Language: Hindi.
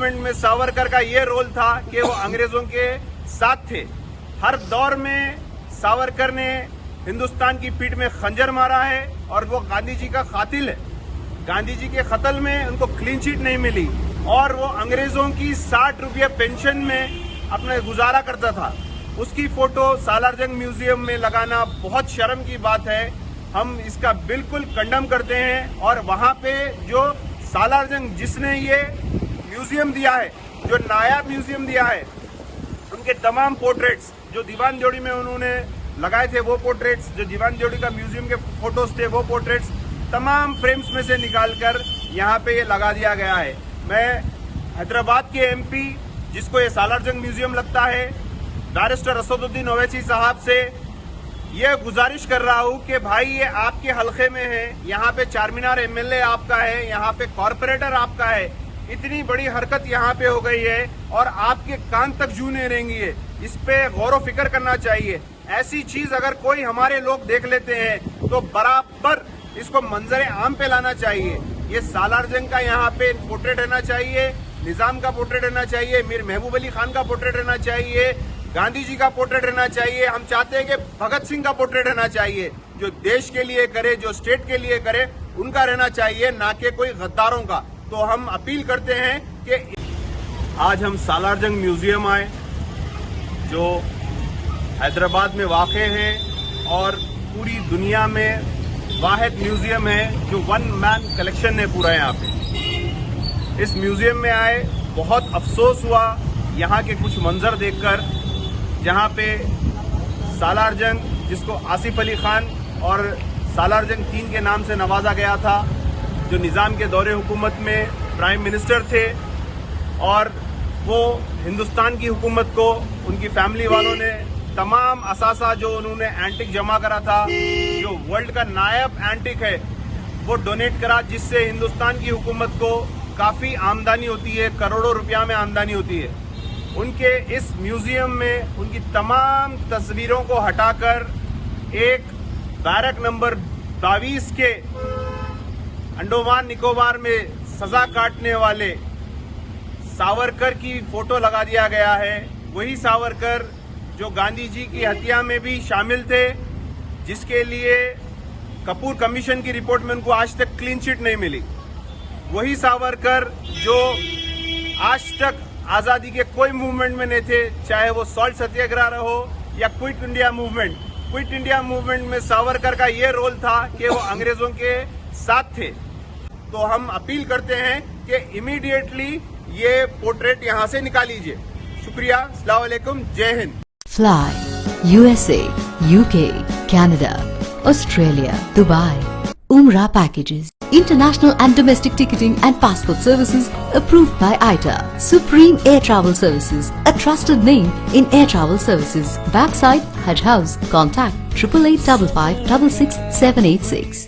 मूवमेंट में सावरकर का ये रोल था कि वो अंग्रेजों के साथ थे। हर दौर में सावरकर ने हिंदुस्तान की पीठ में खंजर मारा है और वो गांधी जी का कातिल है। गांधी जी के कत्ल में उनको क्लीन चिट नहीं मिली और वो अंग्रेजों की 60 रुपये पेंशन में अपना गुजारा करता था। उसकी फोटो सालारजंग म्यूजियम में लगाना बहुत शर्म की बात है। हम इसका बिल्कुल कंडम करते हैं और वहाँ पे जो सालारजंग जिसने ये म्यूजियम दिया है, जो नायाब म्यूजियम दिया है, उनके तमाम पोर्ट्रेट्स जो दीवान जोड़ी में उन्होंने लगाए थे, वो पोर्ट्रेट्स, जो दीवान जोड़ी का म्यूजियम के फोटोज थे, वो पोर्ट्रेट्स तमाम फ्रेम्स में से निकालकर यहाँ पे ये लगा दिया गया है। मैं हैदराबाद के एमपी, जिसको ये सालारजंग म्यूजियम लगता है, बैरिस्टर असदुद्दीन ओवैसी साहब से ये गुजारिश कर रहा हूँ कि भाई ये आपके हलके में है, यहाँ पे चारमीनार एमएलए आपका है, यहाँ पे कॉर्पोरेटर आपका है, इतनी बड़ी हरकत यहाँ पे हो गई है और आपके कान तक जू नहीं रहेंगी है। इस पे गौर फिक्र करना चाहिए। ऐसी चीज अगर कोई हमारे लोग देख लेते हैं तो बराबर इसको मंजर आम पे लाना चाहिए। ये सालारजंग का यहाँ पे पोर्ट्रेट रहना चाहिए, निजाम का पोर्ट्रेट रहना चाहिए, मीर महबूब अली खान का पोर्ट्रेट रहना चाहिए, गांधी जी का पोर्ट्रेट रहना चाहिए। हम चाहते हैं कि भगत सिंह का पोर्ट्रेट रहना चाहिए, जो देश के लिए करे, जो स्टेट के लिए करे, उनका रहना चाहिए, ना कि कोई गद्दारों का। तो हम अपील करते हैं कि आज हम सालारजंग म्यूजियम आए, जो हैदराबाद में वाक़े है और पूरी दुनिया में वाहिद म्यूजियम है जो वन मैन कलेक्शन है पूरा यहाँ पे। इस म्यूजियम में आए, बहुत अफसोस हुआ यहाँ के कुछ मंजर देखकर, जहाँ पे सालारजंग, जिसको आसिफ अली खान और सालारजंग 3 के नाम से नवाजा गया था, जो निज़ाम के दौरे हुकूमत में प्राइम मिनिस्टर थे, और वो हिंदुस्तान की हुकूमत को उनकी फैमिली वालों ने तमाम असासा जो उन्होंने एंटिक जमा करा था, जो वर्ल्ड का नायाब एंटिक है, वो डोनेट करा, जिससे हिंदुस्तान की हुकूमत को काफ़ी आमदनी होती है, करोड़ों रुपया में आमदनी होती है। उनके इस म्यूजियम में उनकी तमाम तस्वीरों को हटाकर एक बैरक नंबर 22 के अंडोमान निकोबार में सजा काटने वाले सावरकर की फोटो लगा दिया गया है। वही सावरकर जो गांधी जी की हत्या में भी शामिल थे, जिसके लिए कपूर कमीशन की रिपोर्ट में उनको आज तक क्लीन चिट नहीं मिली। वही सावरकर जो आज तक आज़ादी के कोई मूवमेंट में नहीं थे, चाहे वो सॉल्ट सत्याग्रह हो या quit India movement. Quit India movement में सावरकर का ये रोल था कि वो अंग्रेजों के साथ थे। तो हम अपील करते हैं कि इमीडिएटली ये पोर्ट्रेट यहाँ से निकाल लीजिए। शुक्रिया, अस्सलाम वालेकुम, जय Hind. Fly, USA, UK, Canada, Australia, Dubai. Umrah packages. International and domestic ticketing and passport services approved by ITA. Supreme Air Travel Services, a trusted name in air travel services. Backside Hajj House. Contact 8885 566 786.